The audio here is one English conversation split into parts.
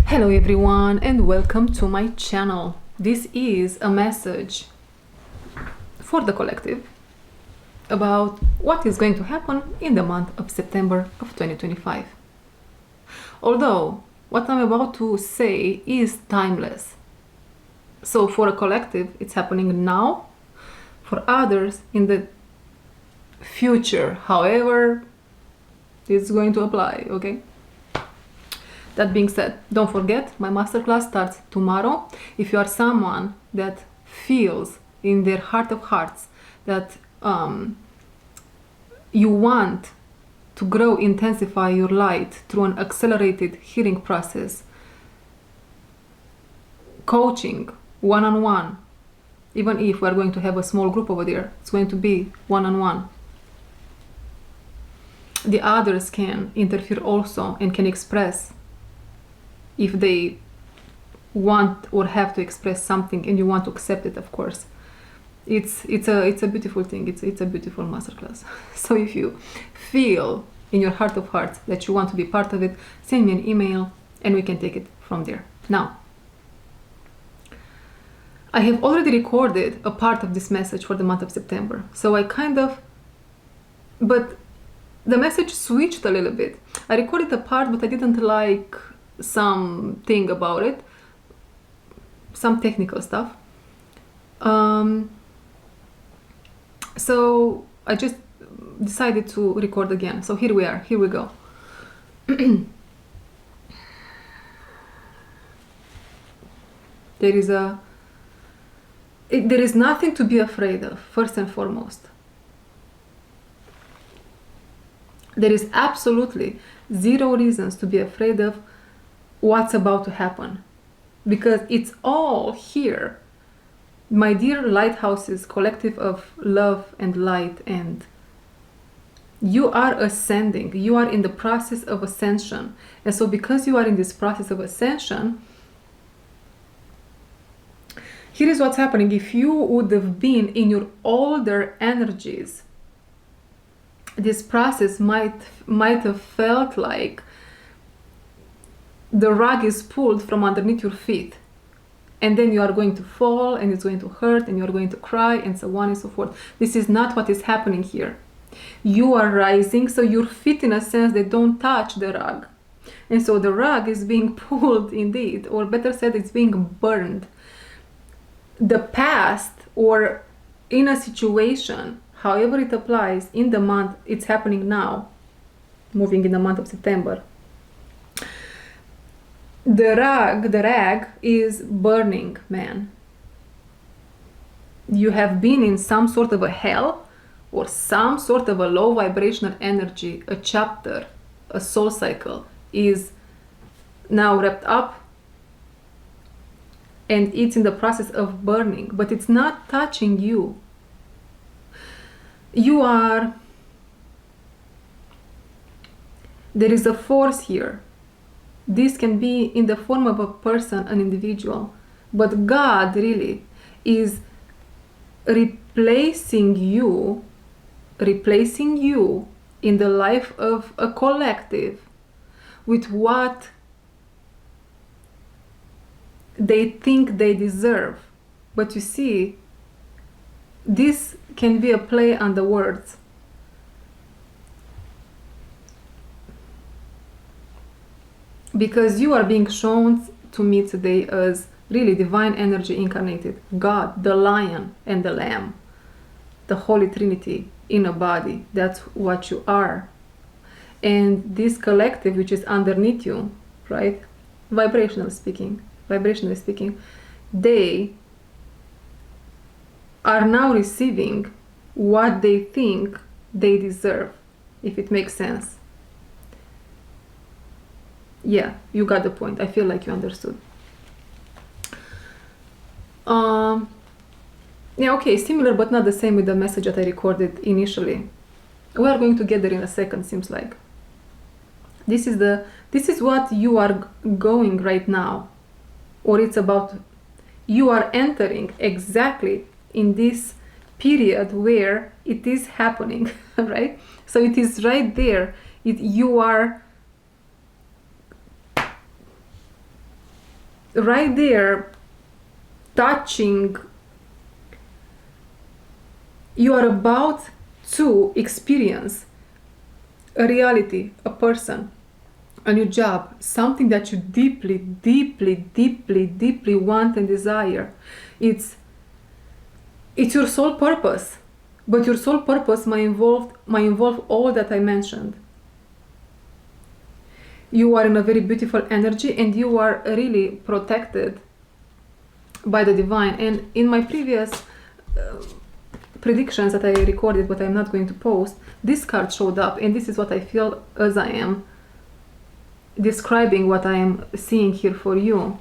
Hello everyone and welcome to my channel. This is a message for the collective about what is going to happen in the month of September of 2025. Although what I'm about to say is timeless. So for a collective it's happening now, for others in the future, however it's going to apply, okay? That being said, don't forget, my masterclass starts tomorrow. If you are someone that feels in their heart of hearts that you want to grow, intensify your light through an accelerated healing process, coaching, one-on-one, even if we're going to have a small group over there, it's going to be one-on-one. The others can interfere also and can express if they want or have to express something and you want to accept it, of course. It's a beautiful thing. It's a beautiful masterclass. So if you feel in your heart of hearts that you want to be part of it, send me an email and we can take it from there. Now, I have already recorded a part of this message for the month of September. So but the message switched a little bit. I recorded a part, but I didn't like something about it, some technical stuff. So I just decided to record again. So here we are, here we go. There is nothing to be afraid of, first and foremost. There is absolutely zero reasons to be afraid of what's about to happen, because it's all here. My dear lighthouses, collective of love and light, and you are ascending, you are in the process of ascension. And so because you are in this process of ascension, here is what's happening. If you would have been in your older energies, this process might have felt like the rug is pulled from underneath your feet, and then you are going to fall and it's going to hurt and you're going to cry and so on and so forth. This is not what is happening here. You are rising, so your feet, in a sense, they don't touch the rug, and so the rug is being pulled indeed, or better said, it's being burned. The past, or in a situation, however it applies in the month, it's happening now, moving in the month of September. The rag is burning, man. You have been in some sort of a hell or some sort of a low vibrational energy. A chapter, a soul cycle is now wrapped up and it's in the process of burning, but it's not touching you. There is a force here. This can be in the form of a person, an individual, but God really is replacing you in the life of a collective with what they think they deserve. But you see, this can be a play on the words. Because you are being shown to me today as really divine energy incarnated, God, the lion and the lamb, the Holy Trinity in a body. That's what you are. And this collective, which is underneath you, right? Vibrationally speaking, they are now receiving what they think they deserve, if it makes sense. Yeah, you got the point. I feel like you understood. Yeah, okay, similar but not the same with the message that I recorded initially. We are going to get there in a second, seems like. This is what you are going right now, or it's about, you are entering exactly in this period where it is happening, right? So it is right there. You are right there, touching, you are about to experience a reality, a person, a new job, something that you deeply, deeply, deeply, deeply want and desire. It's your sole purpose, but your sole purpose might involve all that I mentioned. You are in a very beautiful energy and you are really protected by the divine. And in my previous predictions that I recorded, but I'm not going to post, this card showed up, and this is what I feel as I am describing what I am seeing here for you.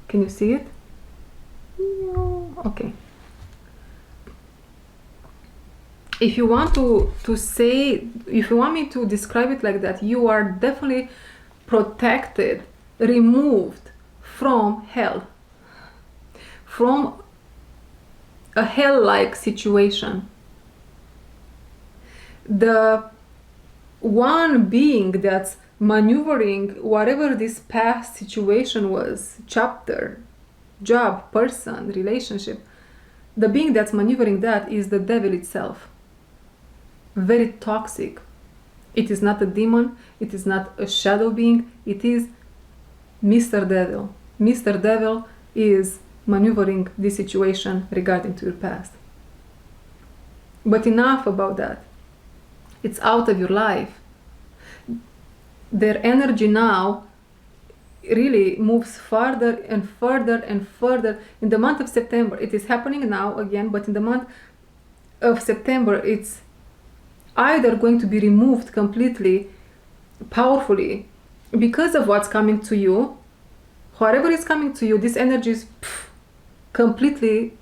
Can you see it? Okay. If you want if you want me to describe it like that, you are definitely protected, removed from hell, from a hell-like situation. The one being that's maneuvering whatever this past situation was, chapter, job, person, relationship, the being that's maneuvering that is the devil itself. Very toxic. It is not a demon, it is not a shadow being, it is Mr. Devil. Mr. Devil is maneuvering this situation regarding to your past. But enough about that. It's out of your life. Their energy now really moves further and further and further. In the month of September, it is happening now again, but in the month of September, it's either going to be removed completely, powerfully, because of what's coming to you. Whatever is coming to you, this energy is completely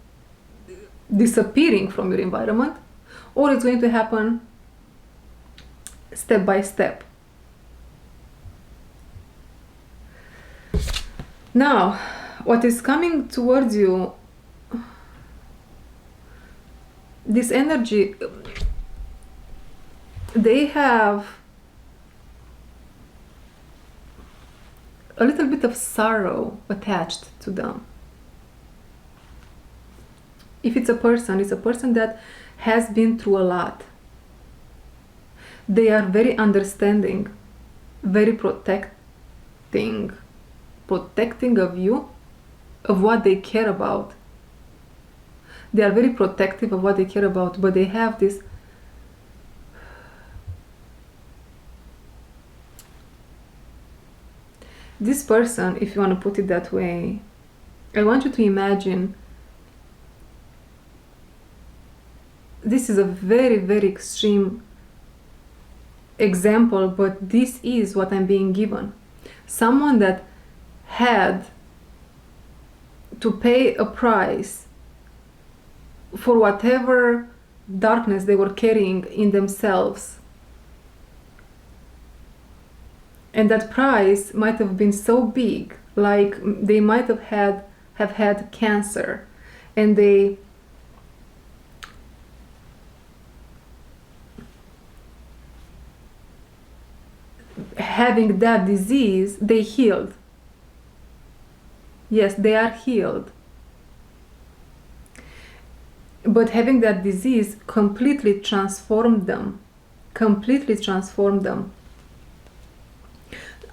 disappearing from your environment, or it's going to happen step by step. Now, what is coming towards you, this energy, they have a little bit of sorrow attached to them. If it's a person that has been through a lot. They are very understanding, very protecting of you, of what they care about. They are very protective of what they care about, but they have this person, if you want to put it that way, I want you to imagine, this is a very, very extreme example, but this is what I'm being given. Someone that had to pay a price for whatever darkness they were carrying in themselves. And that price might have been so big, like they might have had cancer, and they having that disease, they healed. Yes, they are healed. But having that disease completely transformed them.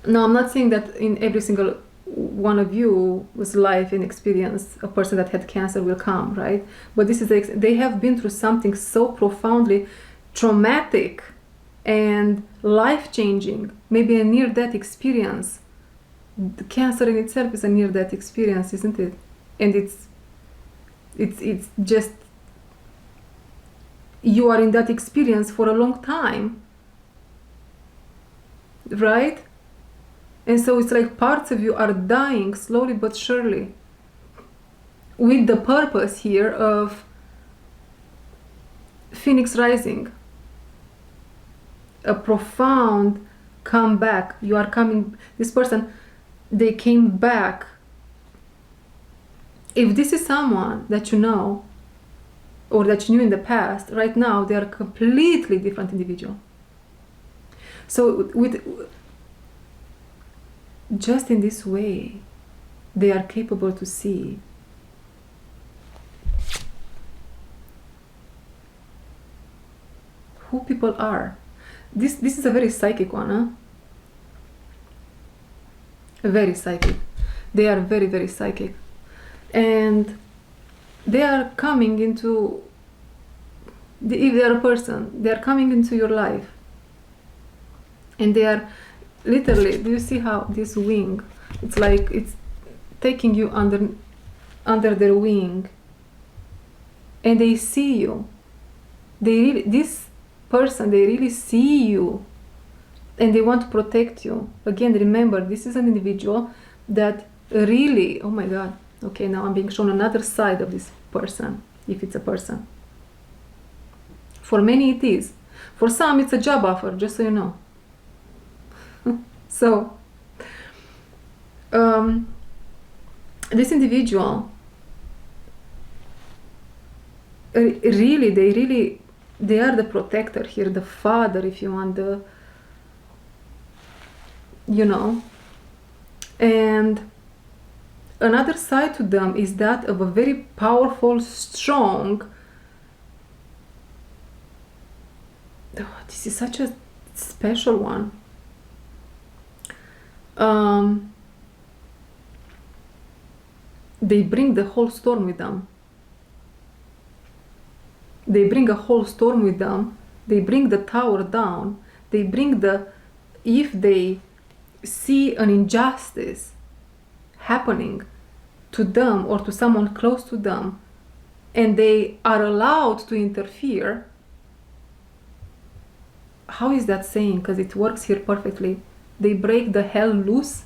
Now, I'm not saying that in every single one of you's life and experience, a person that had cancer will come, right? But this is they have been through something so profoundly traumatic and life-changing, maybe a near-death experience. The cancer in itself is a near-death experience, isn't it? And it's just, you are in that experience for a long time, right? And so it's like parts of you are dying slowly but surely, with the purpose here of Phoenix rising, a profound comeback. You are coming, this person, they came back. If this is someone that you know or that you knew in the past, right now they are a completely different individual. So with just in this way, they are capable to see. Who people are. This is a very psychic one, huh? Very psychic. They are very, very psychic. And they are coming into, if they are a person, they are coming into your life. And they are literally, do you see how this wing, it's like it's taking you under their wing. And they see you. This person, they really see you. And they want to protect you. Again, remember, this is an individual that really, oh my God, okay, now I'm being shown another side of this person, if it's a person. For many it is. For some it's a job offer, just so you know. So, this individual, they are the protector here, the father, if you want, and another side to them is that of a very powerful, strong, this is such a special one. They bring the whole storm with them. They bring a whole storm with them. They bring the tower down. They bring if they see an injustice happening to them or to someone close to them, and they are allowed to interfere, how is that saying? Because it works here perfectly. They break the hell loose.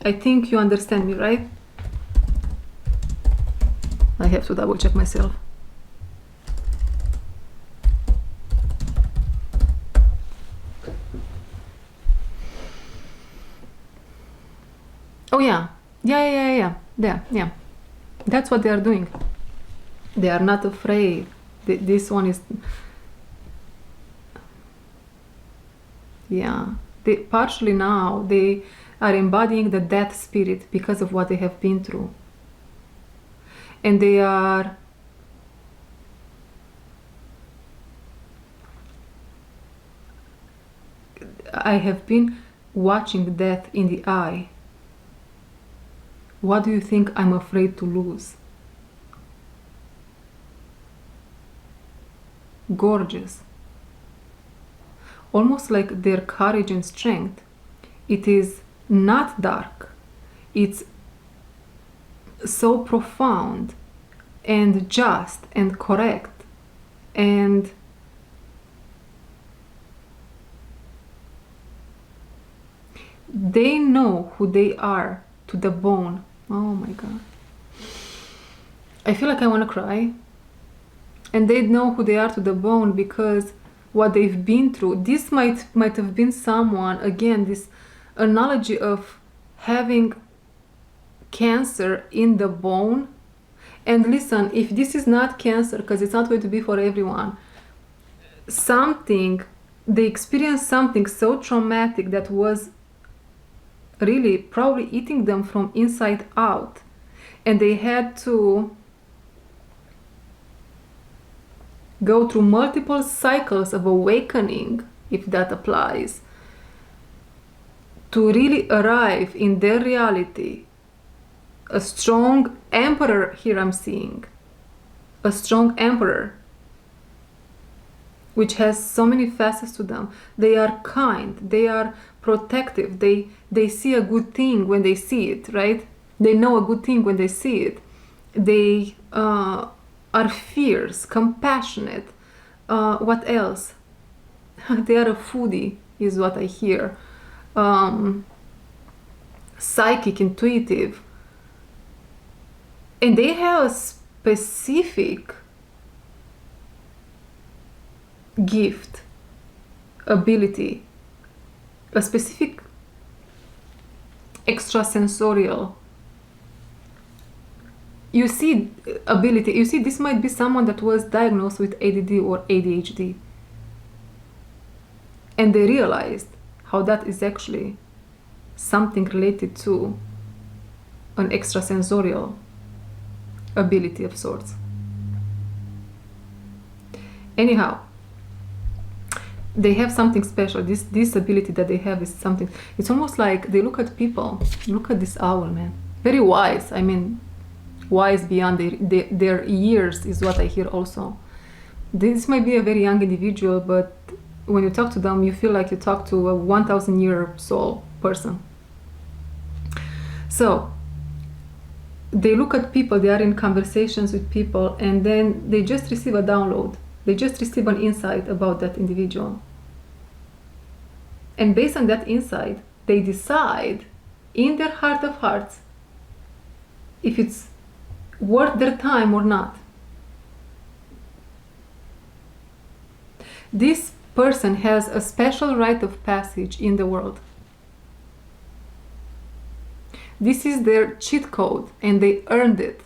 I think you understand me, right? I have to double check myself. Oh yeah. Yeah. That's what they are doing. They are not afraid. This one is, yeah. They partially now they are embodying the death spirit because of what they have been through. And they are I have been watching death in the eye. What do you think I'm afraid to lose? Gorgeous. Almost like their courage and strength. It is not dark. It's so profound and just and correct, and they know who they are to the bone. Oh my God. I feel like I want to cry. And they know who they are to the bone because what they've been through. This might have been someone, again, this analogy of having cancer in the bone. And listen, if this is not cancer, because it's not going to be for everyone, they experienced something so traumatic that was really probably eating them from inside out, and they had to go through multiple cycles of awakening, if that applies, to really arrive in their reality. A strong emperor here I'm seeing. A strong emperor, which has so many facets to them. They are kind, they are protective, they see a good thing when they see it, right? They know a good thing when they see it. They are fierce, compassionate. What else? They are a foodie, is what I hear. Psychic, intuitive. And they have a specific gift, ability, a specific extrasensorial, ability. You see, this might be someone that was diagnosed with ADD or ADHD, and they realized how that is actually something related to an extrasensorial ability of sorts. Anyhow, they have something special. This ability that they have is something, it's almost like they look at people. Look at this owl, man. Very wise. I mean, wise beyond their years is what I hear also. This might be a very young individual, but when you talk to them, you feel like you talk to a 1,000-year soul person. So they look at people, they are in conversations with people, and then they just receive a download. They just receive an insight about that individual. And based on that insight, they decide in their heart of hearts if it's worth their time or not. This person has a special rite of passage in the world. This is their cheat code, and they earned it.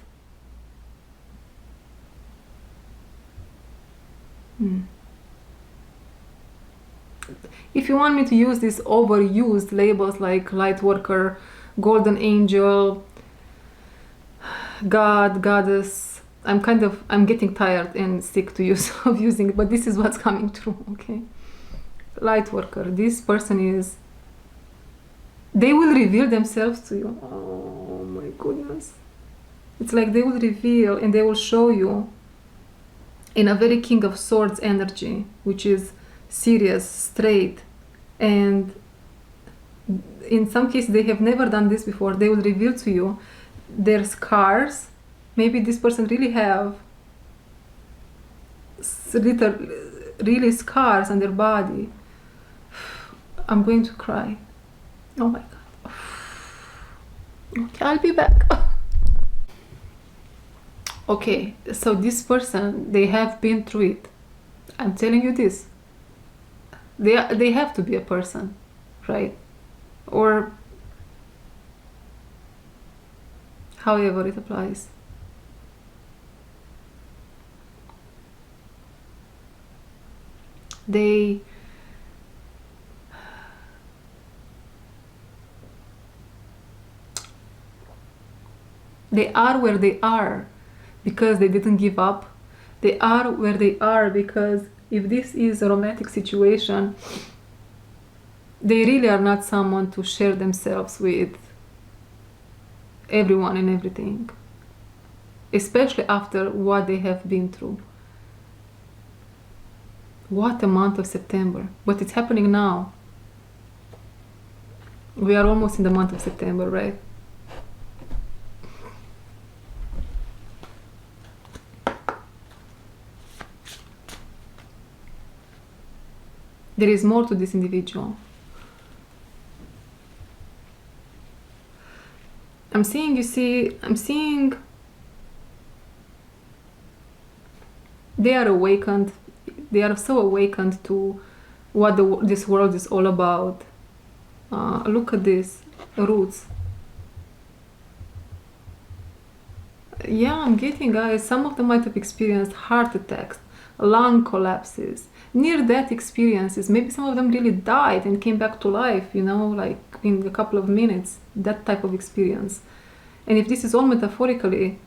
If you want me to use these overused labels like light worker, golden angel, God, goddess, I'm getting tired and sick of using it, but this is what's coming true, okay? Light worker, this person is, they will reveal themselves to you. Oh my goodness. It's like they will reveal and they will show you in a very King of Swords energy, which is serious, straight, and in some cases they have never done this before. They will reveal to you their scars. Maybe this person really have really scars on their body. I'm going to cry. Oh my God. Okay, I'll be back. Okay, so this person, they have been through it. I'm telling you this. They have to be a person, right? Or however it applies. They are where they are because they didn't give up. They are where they are because if this is a romantic situation, they really are not someone to share themselves with everyone and everything, especially after what they have been through. What a month of September, but it's happening now. We are almost in the month of September, right? There is more to this individual. I'm seeing they are awakened. They are so awakened to what this world is all about. Look at this, roots. Yeah, I'm getting, guys, some of them might have experienced heart attacks, lung collapses, near-death experiences. Maybe some of them really died and came back to life, you know, like in a couple of minutes, that type of experience. And if this is all metaphorically,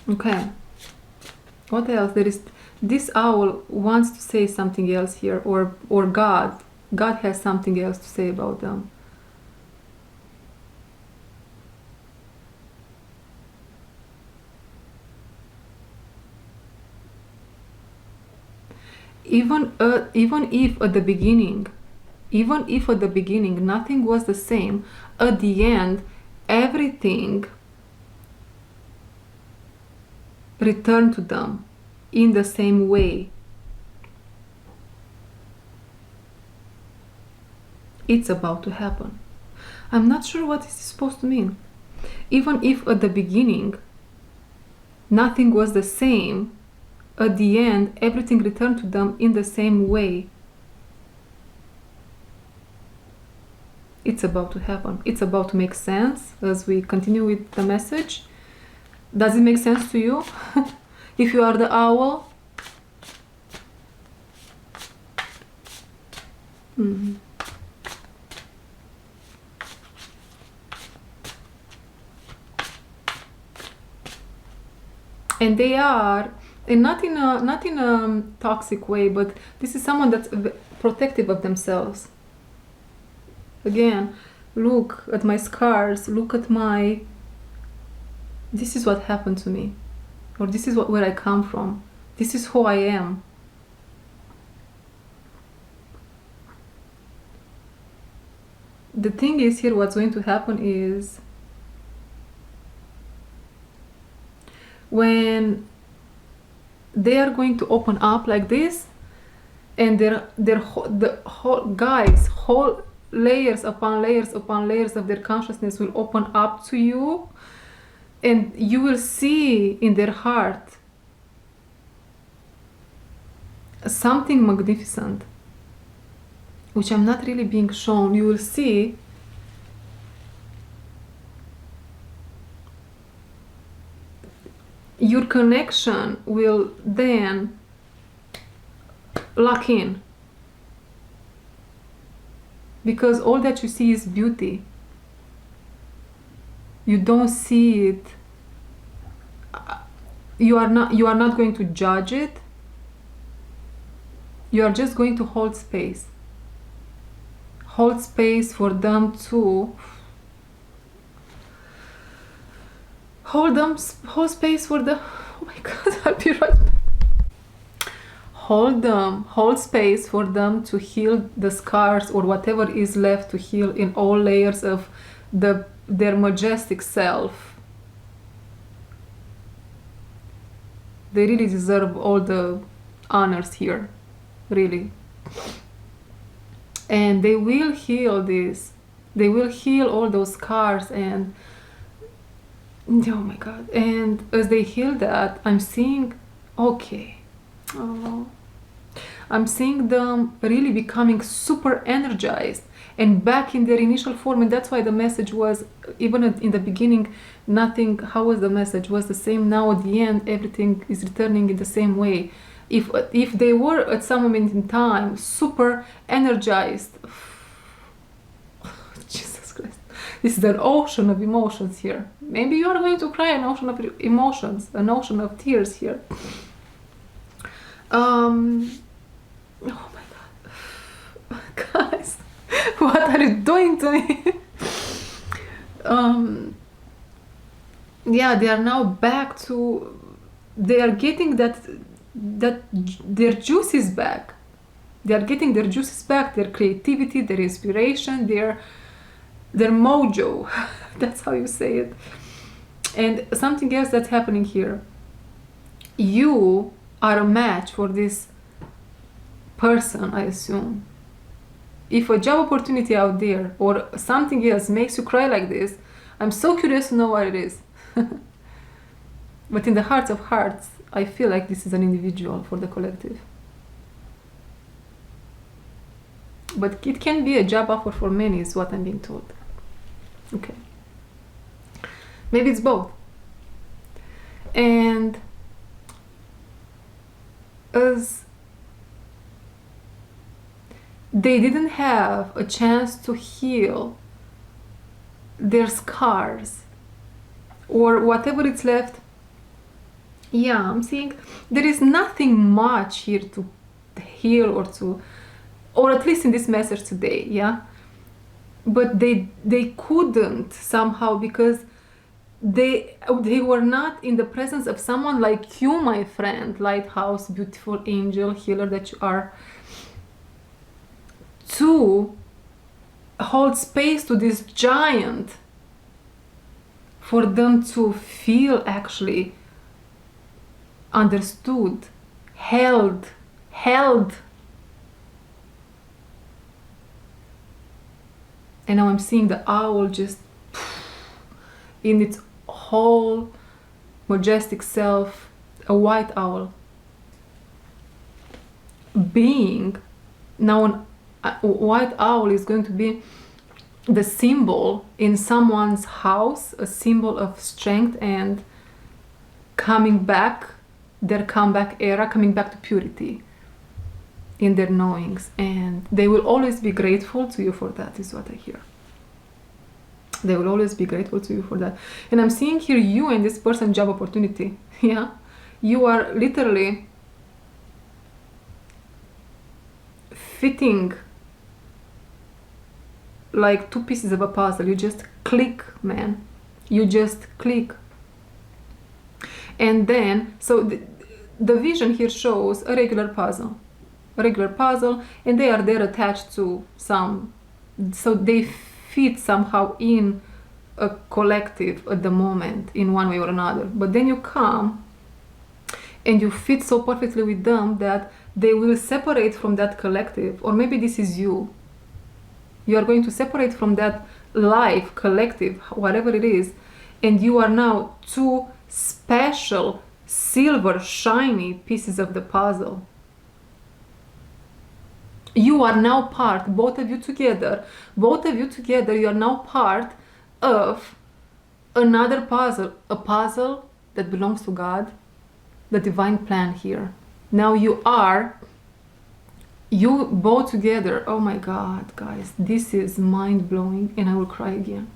okay, what else? There is, this owl wants to say something else here, or God has something else to say about them. Even if at the beginning nothing was the same, at the end everything returned to them in the same way. It's about to happen. I'm not sure what this is supposed to mean. Even if at the beginning nothing was the same, at the end everything returned to them in the same way. It's about to happen. It's about to make sense as we continue with the message. Does it make sense to you? If you are the owl? Mm-hmm. And they are, and not in a toxic way, but this is someone that's protective of themselves. Again, look at my scars, look at my, this is what happened to me, or this is where I come from, this is who I am. The thing is here, what's going to happen is when they are going to open up like this, and the whole layers upon layers upon layers of their consciousness will open up to you, and you will see in their heart something magnificent, which I'm not really being shown. You will see your connection will then lock in, because all that you see is beauty. You don't see it, you are not going to judge it, you are just going to hold space for them to hold space for the, oh my god, I'll be right back. Hold space for them to heal the scars or whatever is left to heal in all layers of their majestic self. They really deserve all the honors here, really. And they will heal this. They will heal all those scars, and oh my god. And as they heal that, I'm seeing, okay, oh, I'm seeing them really becoming super energized and back in their initial form. And that's why the message was, even in the beginning, nothing, how was the message? Was the same. Now at the end, everything is returning in the same way. If they were at some moment in time super energized, Jesus Christ, this is an ocean of emotions here. Maybe you are going to cry, an ocean of emotions, an ocean of tears here. Oh my god, guys, what are you doing to me? Yeah, they are now back to, they are getting that their juice is back. They are getting their juices back, their creativity, their inspiration, their mojo. That's how you say it. And something else that's happening here. You are a match for this person, I assume. If a job opportunity out there or something else makes you cry like this, I'm so curious to know what it is. But in the hearts of hearts, I feel like this is an individual for the collective. But it can be a job offer for many, is what I'm being told. Okay. Maybe it's both. And as they didn't have a chance to heal their scars or whatever it's left, yeah, I'm seeing there is nothing much here to heal or at least in this message today, yeah. But they couldn't somehow, because they were not in the presence of someone like you, my friend, lighthouse, beautiful angel, healer that you are, to hold space to this giant, for them to feel actually understood, held. And now I'm seeing the owl just in its whole majestic self, a white owl, being now a white owl is going to be the symbol in someone's house, a symbol of strength and coming back, their comeback era, coming back to purity in their knowings, and they will always be grateful to you for that, is what I hear. They will always be grateful to you for that. And I'm seeing here you and this person job opportunity. Yeah, you are literally fitting like two pieces of a puzzle. You just click, man. You just click. And then, so the vision here shows a regular puzzle, and they are there attached to some, so they fit somehow in a collective at the moment in one way or another. But then you come and you fit so perfectly with them that they will separate from that collective, or maybe this is you. You are going to separate from that life, collective, whatever it is, and you are now two special, silver, shiny pieces of the puzzle. You are now part, both of you together, you are now part of another puzzle, a puzzle that belongs to God, the divine plan here. Now you both together. Oh my God, guys, this is mind-blowing, and I will cry again.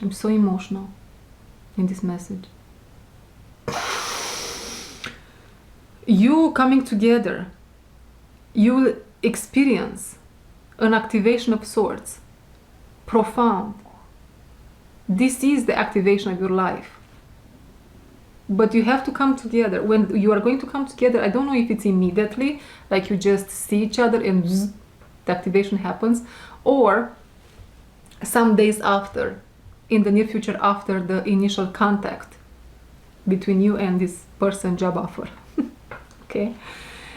I'm so emotional in this message. You coming together, you will experience an activation of sorts, profound. This is the activation of your life. But you have to come together. When you are going to come together, I don't know if it's immediately, like you just see each other and zzz, the activation happens, or some days after, in the near future, after the initial contact between you and this person, job offer. Okay?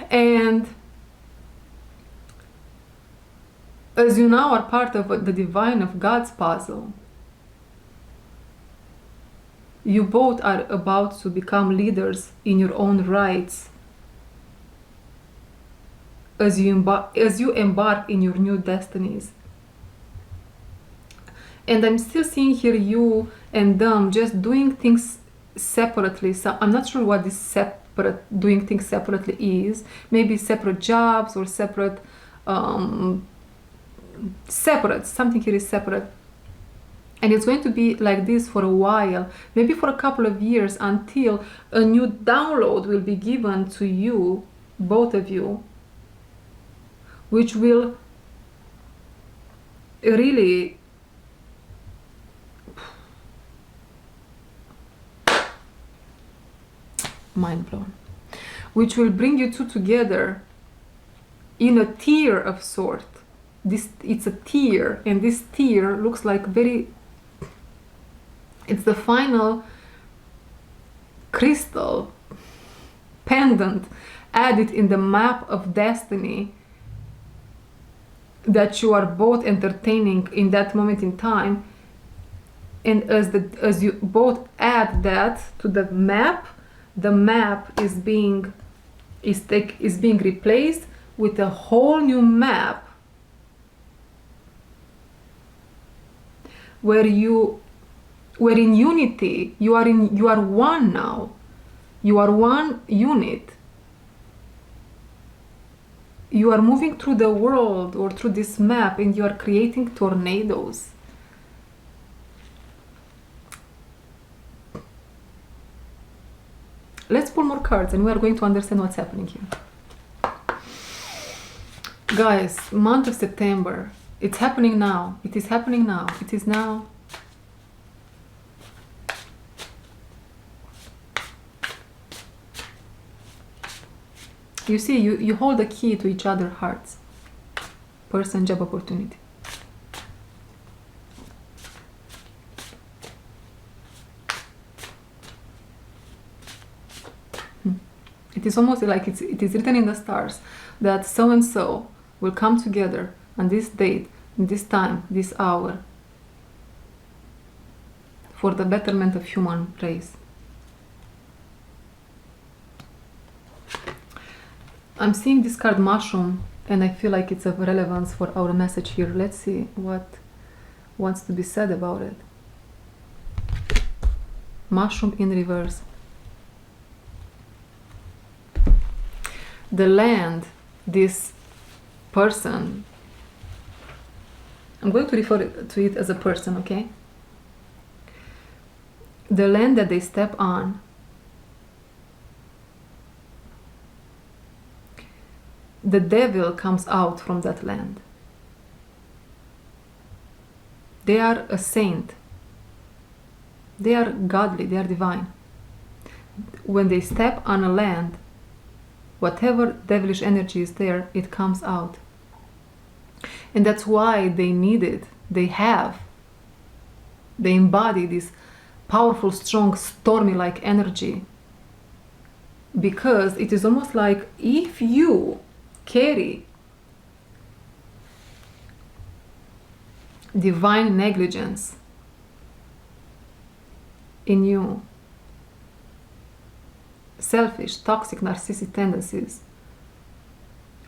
And as you now are part of the divine of God's puzzle, you both are about to become leaders in your own rights as you embark in your new destinies. And I'm still seeing here you and them just doing things separately. So I'm not sure what this doing things separately is. Maybe separate jobs or separate, something here is separate. And it's going to be like this for a while, maybe for a couple of years, until a new download will be given to you, both of you, which will really mind blown, which will bring you two together in a tier of sort. It's a tier, and this tier looks like it's the final crystal pendant added in the map of destiny that you are both entertaining in that moment in time. And as you both add that to the map is being replaced with a whole new map where in unity, you are one now. You are one unit. You are moving through the world or through this map, and you are creating tornadoes. Let's pull more cards and we are going to understand what's happening here. Guys, month of September. It's happening now. It is happening now. It is now. You see, you hold the key to each other's hearts. Person, job, opportunity. It is almost like it is written in the stars that so and so will come together on this date, this time, this hour, for the betterment of human race. I'm seeing this card mushroom, and I feel like it's of relevance for our message here. Let's see what wants to be said about it. Mushroom in reverse. the land this person, I'm going to refer to it as a person, okay? The land that they step on, the devil comes out from that land. They are a saint. They are godly, they are divine. When they step on a land, whatever devilish energy is there, it comes out. And that's why they need it. They embody this powerful, strong, stormy-like energy. Because it is almost like if you carry divine negligence in you, selfish, toxic, narcissistic tendencies,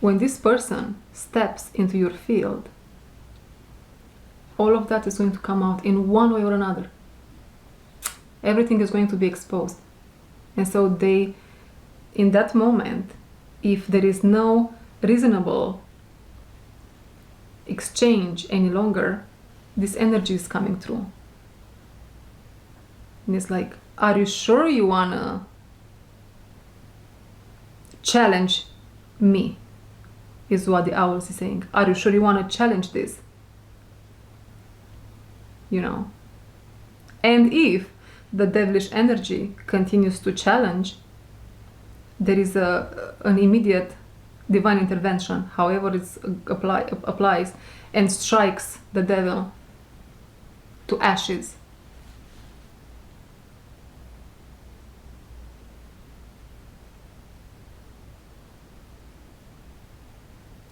when this person steps into your field, all of that is going to come out in one way or another. Everything is going to be exposed. And so they, in that moment, if there is no reasonable exchange any longer, this energy is coming through. And it's like, are you sure you wanna challenge me? Is what the owl is saying. Are you sure you wanna challenge this? You know? And if the devilish energy continues to challenge, there is an immediate divine intervention, however it applies, and strikes the devil to ashes.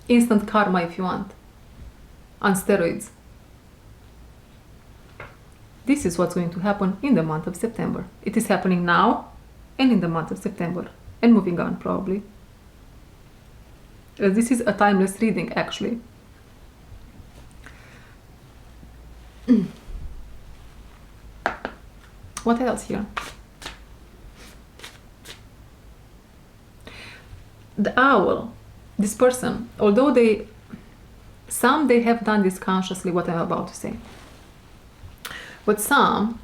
Instant karma, if you want, on steroids. This is what's going to happen in the month of September. It is happening now and in the month of September, and moving on probably. This is a timeless reading, actually. What else here? The owl, this person, although some have done this consciously, what I'm about to say, but some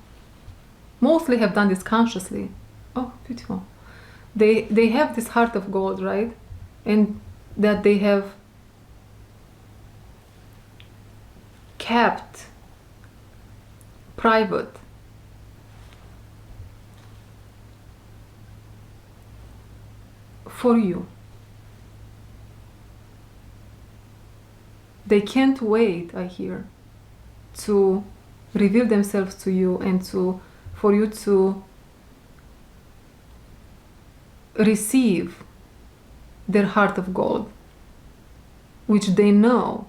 mostly have done this consciously. Oh, beautiful. They have this heart of gold, right? And that they have kept private. For you. They can't wait, I hear, to reveal themselves to you and for you to receive their heart of gold, which they know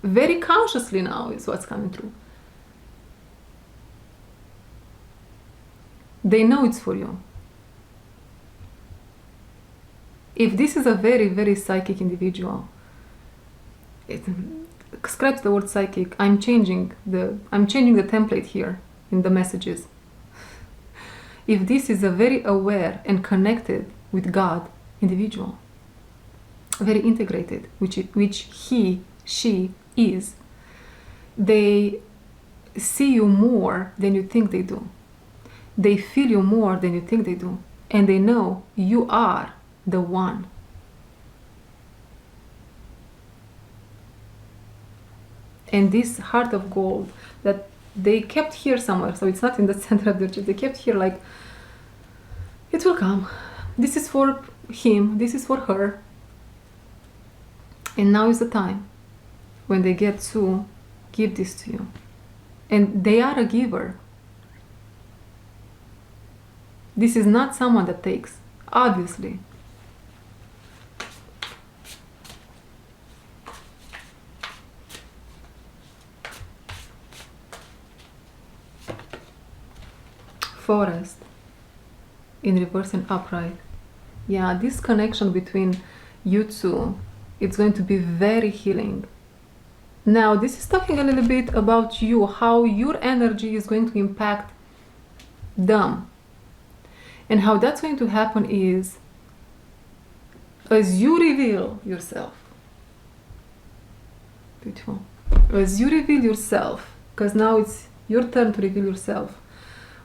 very consciously now is what's coming through. They know it's for you. If this is a very, very psychic individual, scratch the word psychic. I'm changing the template here in the messages. If this is a very aware and connected with God individual, very integrated, which she is, they see you more than you think they do. They feel you more than you think they do, and they know you are the one. And this heart of gold that they kept here somewhere, so it's not in the center of their chest, they kept here like, it will come. This is for him, this is for her. And now is the time when they get to give this to you. And they are a giver. This is not someone that takes, obviously. Forest in reverse and upright. Yeah, this connection between you two, it's going to be very healing. Now, this is talking a little bit about you, how your energy is going to impact them. And how that's going to happen is as you reveal yourself, beautiful, as you reveal yourself, because now it's your turn to reveal yourself,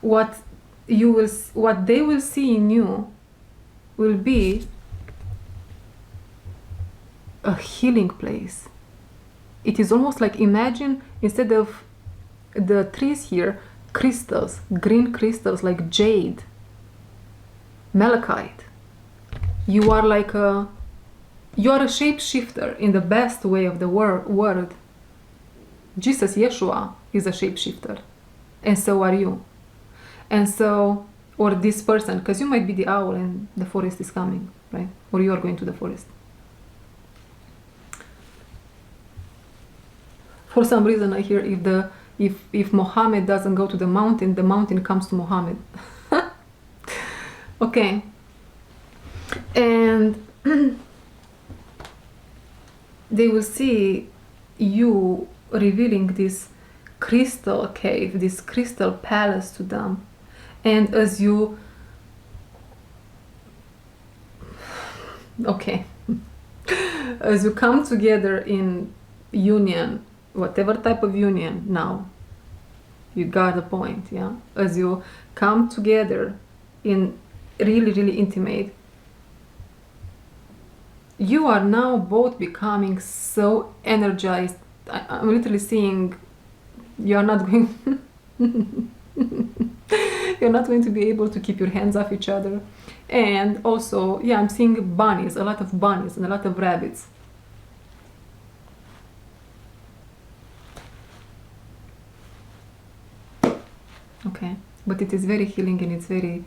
what they will see in you will be a healing place. It is almost like, imagine, instead of the trees here, crystals, green crystals like jade, malachite. You are a shapeshifter in the best way of the word. Jesus, Yeshua, is a shapeshifter, and so are you. And so, or this person, because you might be the owl and the forest is coming, right? Or you are going to the forest. For some reason, I hear if Mohammed doesn't go to the mountain comes to Mohammed. Okay. And they will see you revealing this crystal cave, this crystal palace to them. And as you, okay, as you come together in union, whatever type of union now, you got the point, yeah? As you come together in really, really intimate, you are now both becoming so energized. I'm literally seeing you're not going you're not going to be able to keep your hands off each other. And also, yeah, I'm seeing bunnies, a lot of bunnies and a lot of rabbits. Okay, but it is very healing, and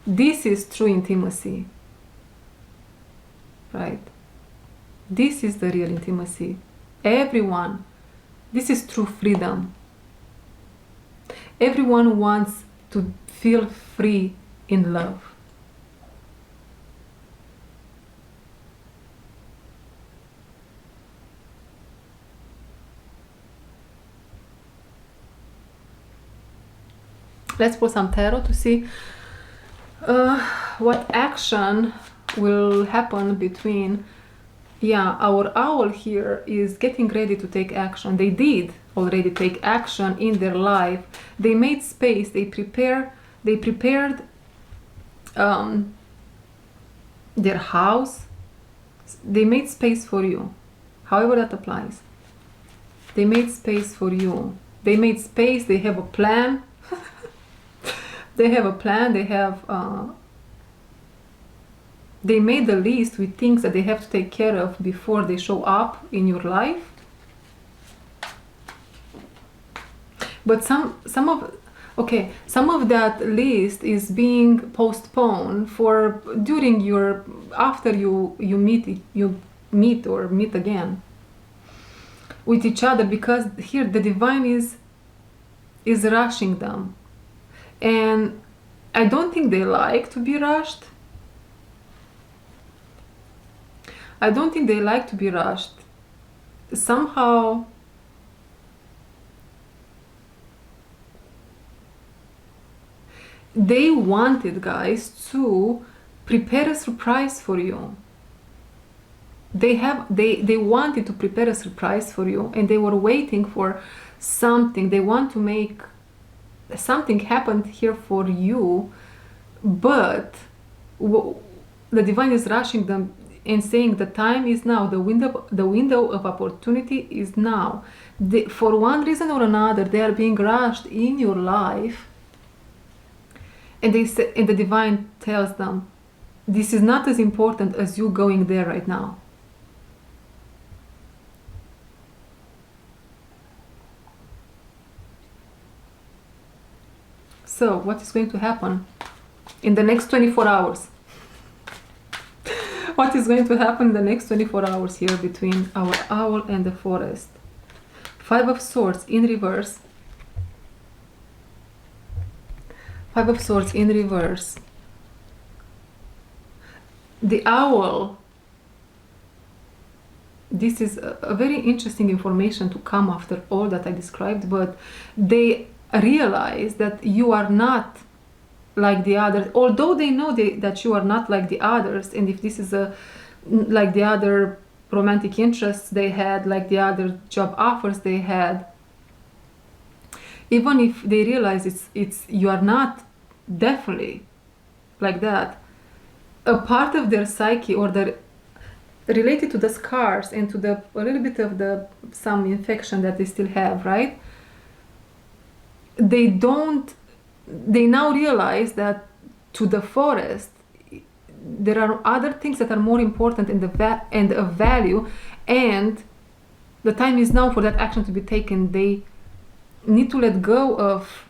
this is true intimacy, right? This is the real intimacy. Everyone, this is true freedom. Everyone wants to feel free in love. Let's pull some tarot to see what action will happen between, yeah, our owl here is getting ready to take action. They did already take action in their life. They made space, they prepared their house. They made space for you, however that applies. They made space for you. They made space, they have a plan. They have a plan, they made a list with things that they have to take care of before they show up in your life. But some of that list is being postponed for after you meet again with each other, because here the divine is rushing them. And I don't think they like to be rushed. I don't think they like to be rushed. Somehow, they wanted, guys, to prepare a surprise for you. They wanted to prepare a surprise for you, and they were waiting for something. They want to make something happened here for you, but the divine is rushing them and saying the time is now, the window of opportunity is now. For one reason or another, they are being rushed in your life, and the divine tells them, this is not as important as you going there right now. So, what is going to happen in the next 24 hours? What is going to happen in the next 24 hours here between our owl and the forest? 5 of Swords in reverse. 5 of Swords in reverse. The owl. This is a very interesting information to come after all that I described, but they realize that you are not like the others, although they know that you are not like the others. And if this is like the other romantic interests they had, like the other job offers they had. Even if they realize it's you are not definitely like that, a part of their psyche, or the related to the scars and to the a little bit of the some infection that they still have, right? They now realize that to the forest there are other things that are more important and of value, and the time is now for that action to be taken. They need to let go of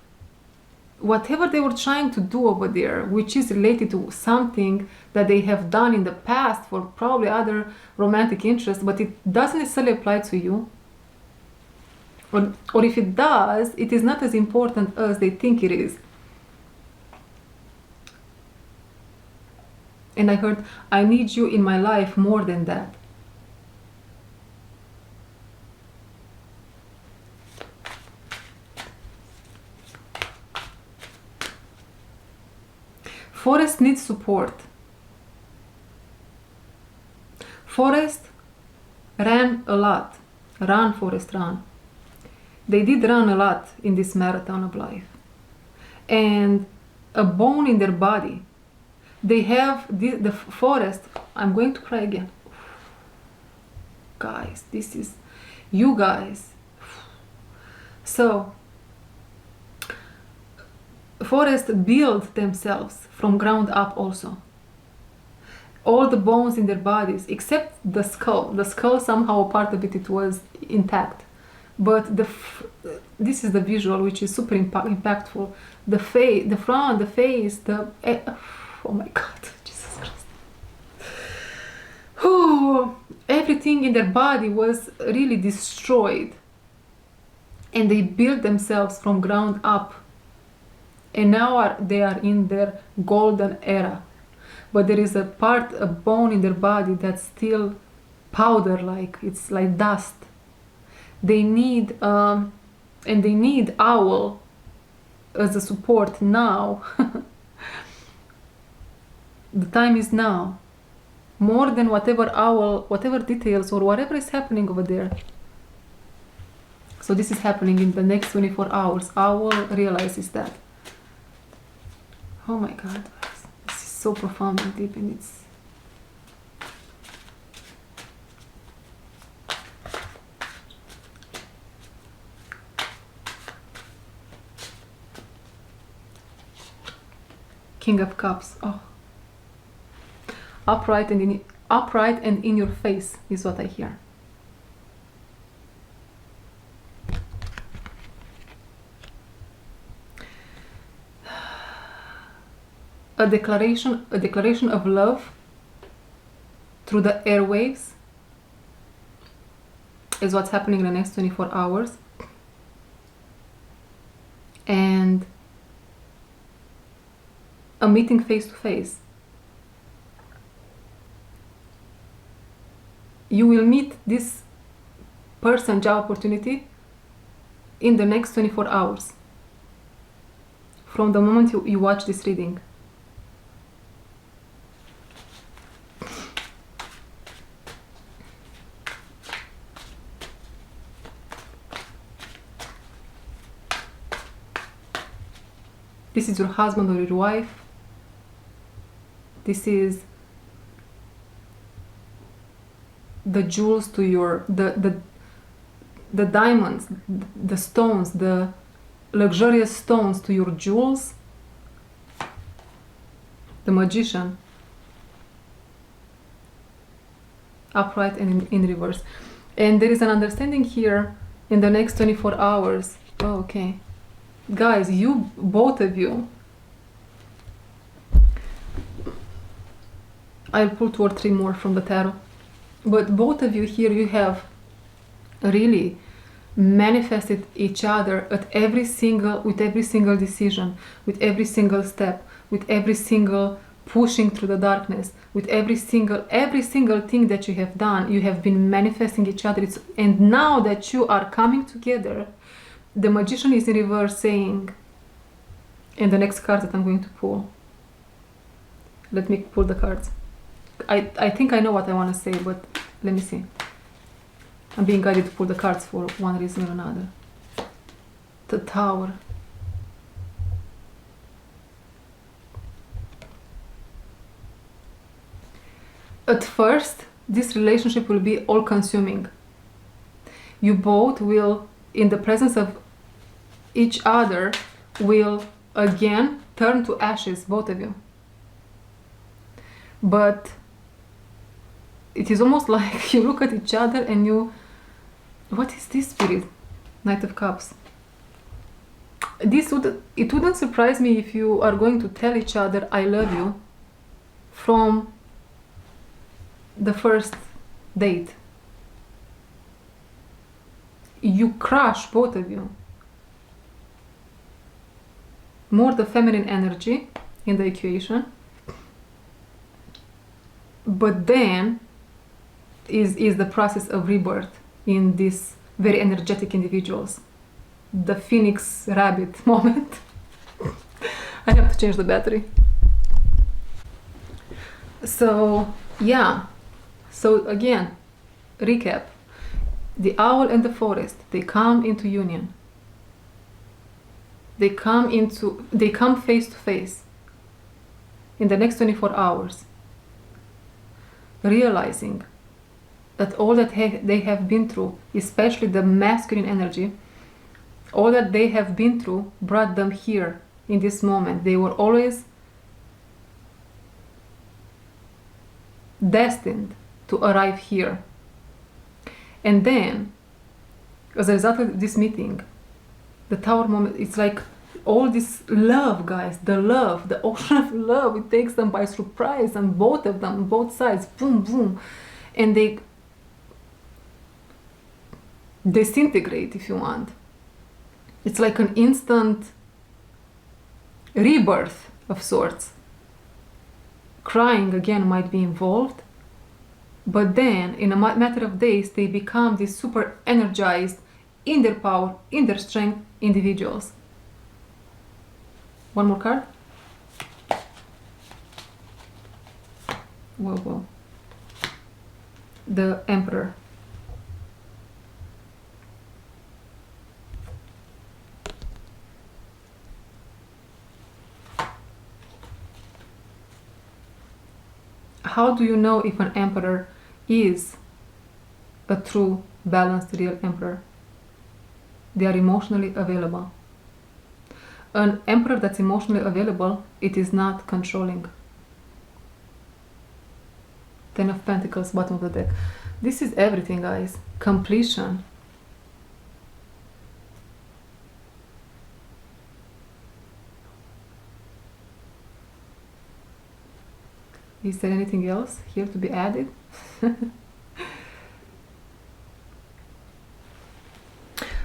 whatever they were trying to do over there, which is related to something that they have done in the past for probably other romantic interests, but it doesn't necessarily apply to you. Or if it does, it is not as important as they think it is. And I heard, I need you in my life more than that. Forest needs support. Forest ran a lot. Run, Forest, run. They did run a lot in this marathon of life. And a bone in their body. They have the forest. I'm going to cry again. Guys, this is you guys. So, forest build themselves from ground up also. All the bones in their bodies, except the skull. The skull, somehow a part of it was intact. But this is the visual, which is super impactful. The face, the front, the face, oh my God, Jesus Christ. Everything in their body was really destroyed. And they built themselves from ground up. And now they are in their golden era. But there is a bone in their body that's still powder-like. It's like dust. They need, and they need owl as a support now. The time is now. More than whatever details or whatever is happening over there. So this is happening in the next 24 hours. Owl realizes that. Oh my God, this is so profound and deep, and it's King of Cups. Oh, upright and in your face is what I hear. A declaration of love through the airwaves is what's happening in the next 24 hours. And a meeting face to face. You will meet this person, job opportunity, in the next 24 hours. From the moment you watch this reading. This is your husband or your wife. This is the jewels to your, the diamonds, the stones, the luxurious stones to your jewels. The Magician. Upright and in reverse. And there is an understanding here in the next 24 hours. Oh, okay. Guys, both of you, I'll pull 2 or 3 more from the tarot, but both of you here, you have really manifested each other with every single decision, with every single step, with every single pushing through the darkness, with every single thing that you have done. You have been manifesting each other, and now that you are coming together, the Magician is in reverse saying, and the next card that I'm going to pull, let me pull the cards. I think I know what I want to say, but let me see. I'm being guided to pull the cards for one reason or another. The Tower. At first, this relationship will be all-consuming. You both will, in the presence of each other, will again turn to ashes, both of you. But it is almost like you look at each other and you... What is this, Spirit? Knight of Cups. It wouldn't surprise me if you are going to tell each other I love you from the first date. You crush, both of you. More the feminine energy in the equation. But then is the process of rebirth in these very energetic individuals. The phoenix rabbit moment. I have to change the battery. So, yeah. So again, recap. The owl and the forest, they come into union. They come face to face in the next 24 hours, realizing that all that they have been through, especially the masculine energy, all that they have been through brought them here in this moment. They were always destined to arrive here. And then, as a result of this meeting, the Tower moment, it's like all this love, guys, the love, the ocean of love, it takes them by surprise, and both of them, both sides, boom, boom, and they disintegrate, if you want. It's like an instant rebirth of sorts. Crying again might be involved, but then in a matter of days they become these super energized, in their power, in their strength individuals. One more card. Whoa, whoa. The Emperor. How do you know if an emperor is a true, balanced, real emperor? They are emotionally available. An emperor that's emotionally available, it is not controlling. Ten of Pentacles, bottom of the deck. This is everything, guys. Completion. Is there anything else here to be added?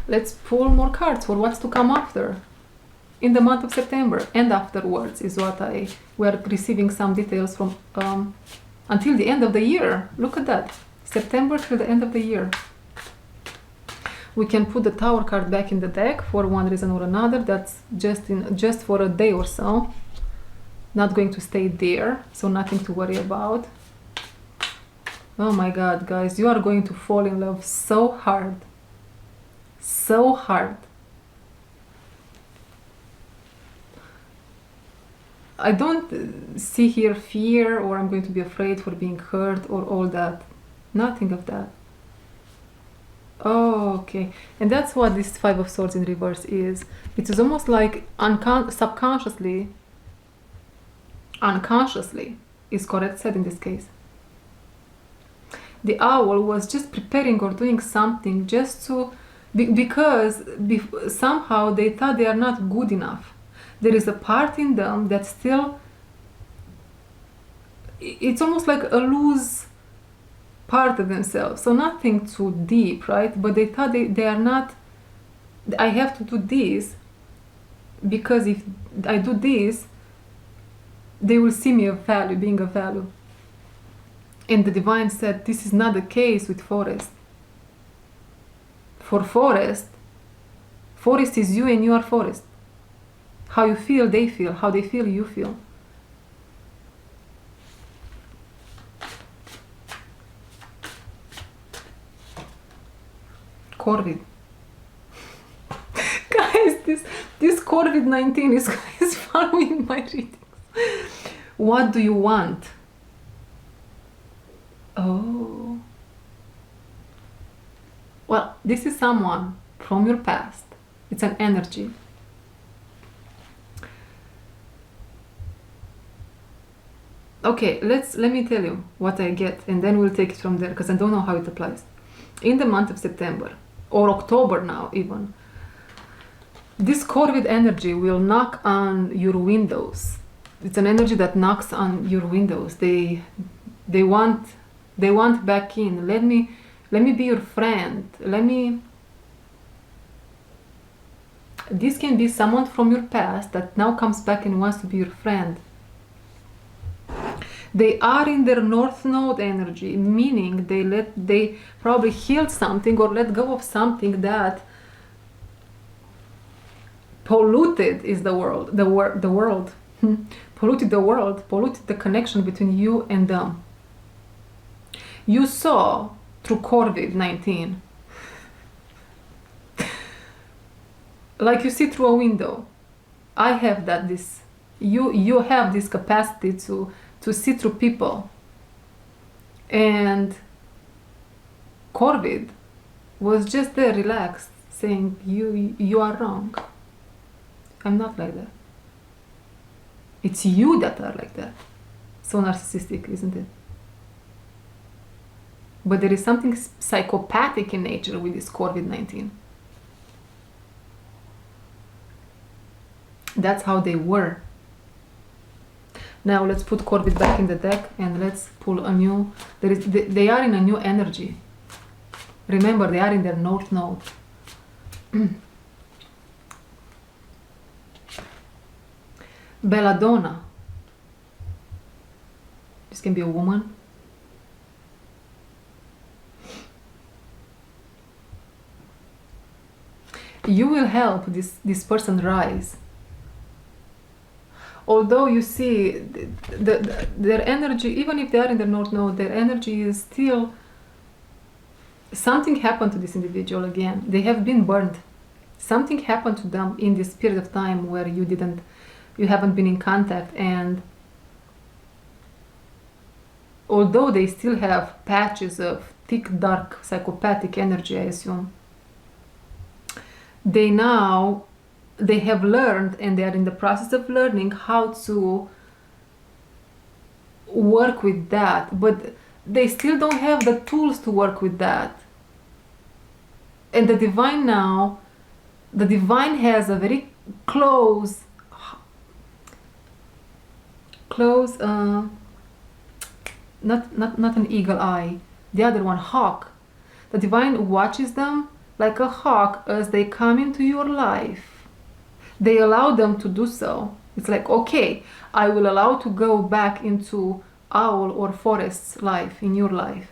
Let's pull more cards for what's to come after. In the month of September and afterwards is what we are receiving some details from until the end of the year. Look at that. September till the end of the year. We can put the Tower card back in the deck for one reason or another. That's just for a day or so. Not going to stay there, so nothing to worry about. Oh my God, guys, you are going to fall in love so hard. So hard. I don't see here fear or I'm going to be afraid for being hurt or all that. Nothing of that. Oh, okay. And that's what this Five of Swords in reverse is. It is almost like subconsciously, unconsciously is correct said in this case. The owl was just preparing or doing something just to, because somehow they thought they are not good enough. There is a part in them that still, it's almost like a loose part of themselves. So nothing too deep, right? But they thought they are not, I have to do this because if I do this, they will see me of value, being of value. And the divine said, this is not the case with forest. For forest is you and you are forest. How you feel, they feel. How they feel, you feel. COVID. Guys, this COVID-19 is following my readings. What do you want? Oh. Well, this is someone from your past. It's an energy. Okay, let me tell you what I get, and then we'll take it from there, because I don't know how it applies. In the month of September, or October now even, this COVID energy will knock on your windows. It's an energy that knocks on your windows. They want back in. Let me be your friend. This can be someone from your past that now comes back and wants to be your friend. They are in their North Node energy, meaning they probably healed something or let go of something that polluted the world, polluted the connection between you and them. You saw through COVID-19, like you see through a window. I have that. You have this capacity to see through people. And COVID was just there, relaxed, saying, you are wrong. I'm not like that. It's you that are like that. So narcissistic, isn't it? But there is something psychopathic in nature with this COVID-19. That's how they were. Now let's put COVID back in the deck and let's pull a new. They are in a new energy. Remember, they are in their North Node. Belladonna. This can be a woman. You will help this person rise. Although you see their energy, even if they are in the North Node, their energy is still, something happened to this individual again. They have been burned. Something happened to them in this period of time where you haven't been in contact, and although they still have patches of thick, dark, psychopathic energy, I assume, they have learned, and they are in the process of learning how to work with that, but they still don't have the tools to work with that. And the divine has a very close, not an eagle eye, the other one, hawk. The divine watches them like a hawk as they come into your life. They allow them to do so. It's like, okay, I will allow to go back into owl or forest's life, in your life.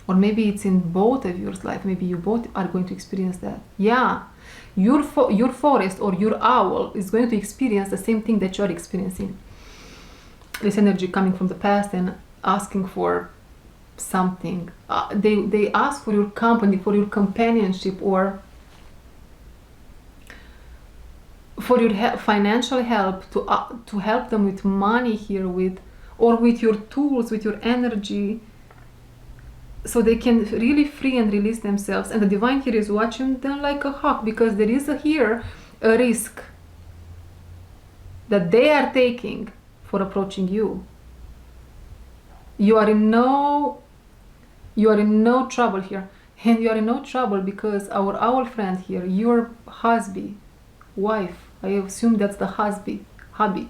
Or maybe it's in both of your life. Maybe you both are going to experience that. Yeah, your forest or your owl is going to experience the same thing that you're experiencing. This energy coming from the past and asking for something. They ask for your company, for your companionship, or for your financial help, to help them with money here, or with your tools, with your energy, so they can really free and release themselves. And the divine here is watching them like a hawk, because there is a risk that they are taking for approaching you. You are in no trouble here, and you are in no trouble because our owl friend here, your husband, wife, I assume that's the hubby.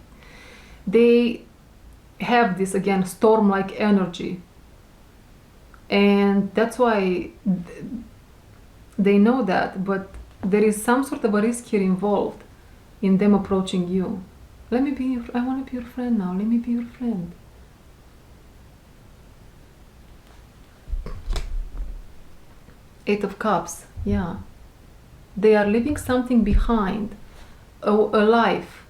They have this, again, storm-like energy, and that's why they know that, but there is some sort of a risk here involved in them approaching you. I want to be your friend now. Let me be your friend. Eight of Cups, yeah. They are leaving something behind, a life.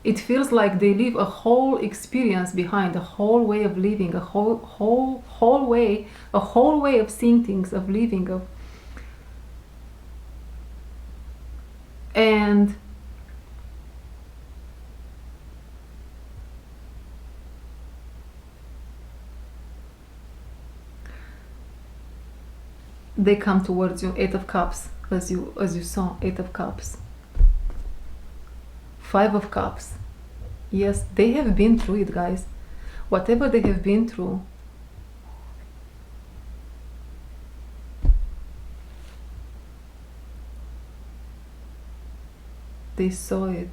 It feels like they leave a whole experience behind, a whole way of living, a whole way of seeing things, of living, and they come towards you. 8 of Cups, as you saw, 8 of Cups, 5 of Cups. Yes, they have been through it, guys. Whatever they have been through, they saw it.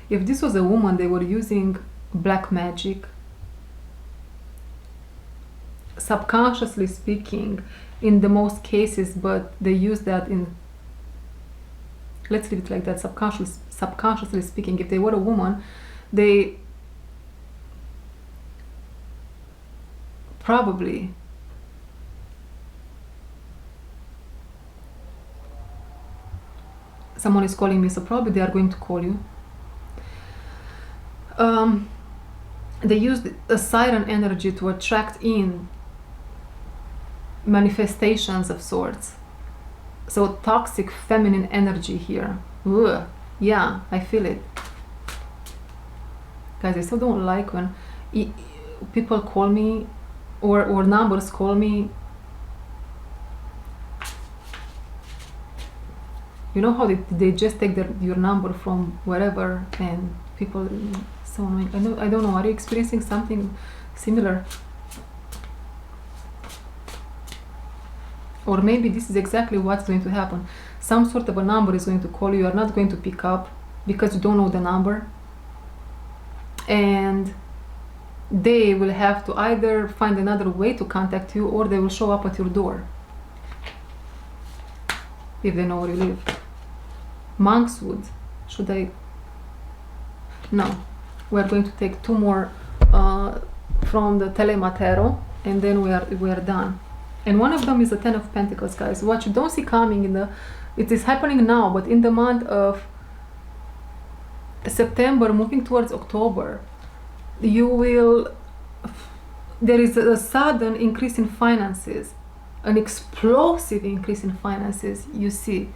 If this was a woman, they were using black magic, subconsciously speaking, in the most cases, but they use that in, let's leave it like that, subconsciously speaking. If they were a woman, they probably someone is calling me, so probably they are going to call you. They used a siren energy to attract in manifestations of sorts. So toxic feminine energy here. Ugh. Yeah, I feel it. Guys, I still don't like when people call me or numbers call me. You know how they just take your number from wherever, and people, so annoying. I don't know, are you experiencing something similar? Or maybe this is exactly what's going to happen. Some sort of a number is going to call you. You are not going to pick up because you don't know the number. And they will have to either find another way to contact you, or they will show up at your door if they know where you live. Monkswood. Should I? No. We're going to take 2 more from the Telematero, and then we are done. And one of them is the 10 of Pentacles, guys. What you don't see coming it is happening now, but in the month of September, moving towards October, there is a sudden increase in finances, an explosive increase in finances, you see.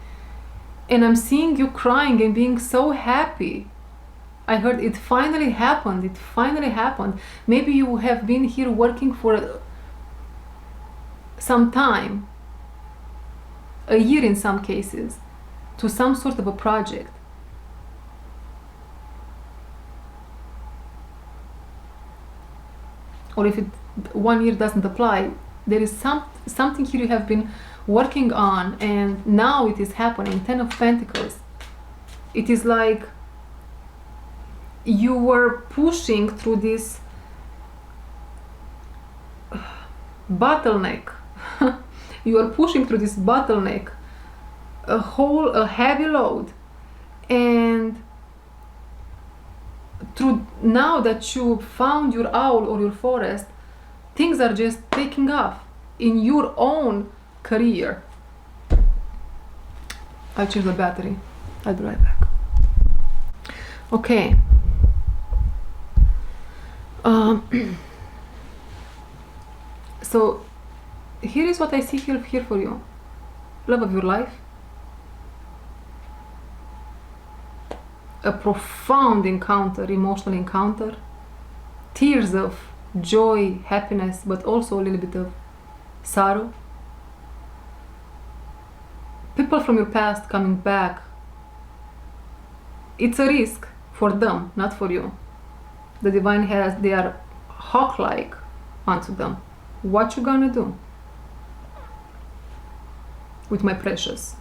And I'm seeing you crying and being so happy. I heard it finally happened. It finally happened. Maybe you have been here working for some time, a year in some cases, to some sort of a project. Or if 1 year doesn't apply, there is something here you have been working on, and now it is happening. 10 of Pentacles. It is like you were pushing through this bottleneck. You are pushing through this bottleneck, a heavy load, and through, now that you found your owl or your forest, things are just taking off in your own career. I'll change the battery. I'll be right back. Okay. So here is what I see here for you. Love of your life. A profound encounter, emotional encounter. Tears of joy, happiness, but also a little bit of sorrow. People from your past coming back. It's a risk for them, not for you. The divine they are hawk-like onto them. What you gonna do with my precious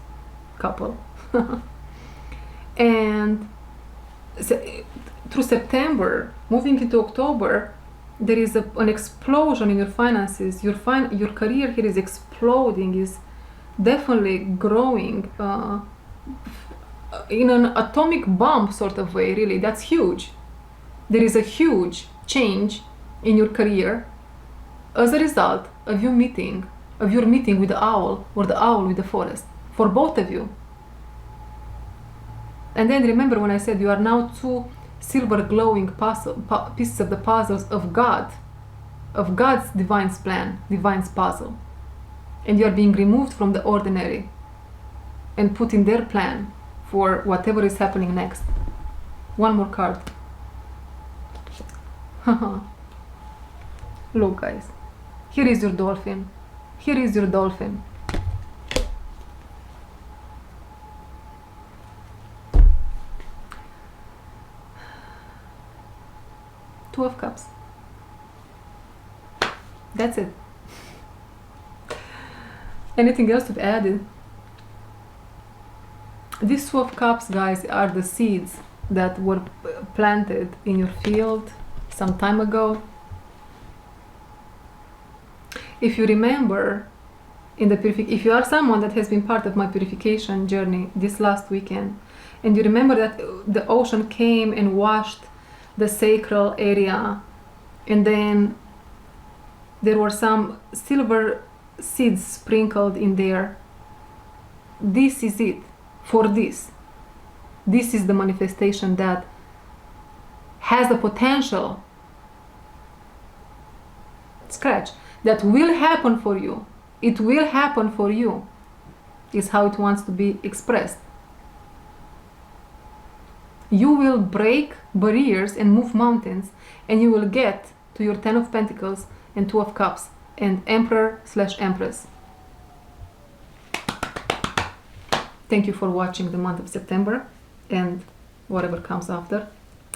couple? And through September, moving into October, there is an explosion in your finances. Your career here is exploding, is definitely growing in an atomic bomb sort of way, really. That's huge. There is a huge change in your career as a result of your meeting with the owl, or the owl with the forest, for both of you. And then remember when I said you are now 2 silver glowing pieces of the puzzles of God, of God's divine plan, divine's puzzle. And you are being removed from the ordinary and put in their plan for whatever is happening next. One more card. Look, guys, here is your dolphin. Here is your dolphin. Two of Cups. That's it. Anything else to add? These Two of Cups, guys, are the seeds that were planted in your field some time ago. If you remember, if you are someone that has been part of my purification journey this last weekend, and you remember that the ocean came and washed the sacral area, and then there were some silver seeds sprinkled in there. This is it. For this is the manifestation that has the potential, that will happen for you. It will happen for you, is how it wants to be expressed. You will break barriers and move mountains, and you will get to your 10 of Pentacles and 2 of Cups and Emperor/Empress. Thank you for watching the month of September and whatever comes after,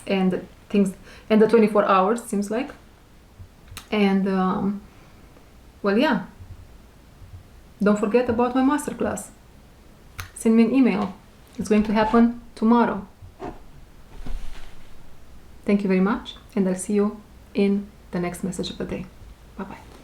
and things, and the 24 hours, seems like. And well, yeah, don't forget about my masterclass. Send me an email. It's going to happen tomorrow. Thank you very much, and I'll see you in the next message of the day. Bye bye.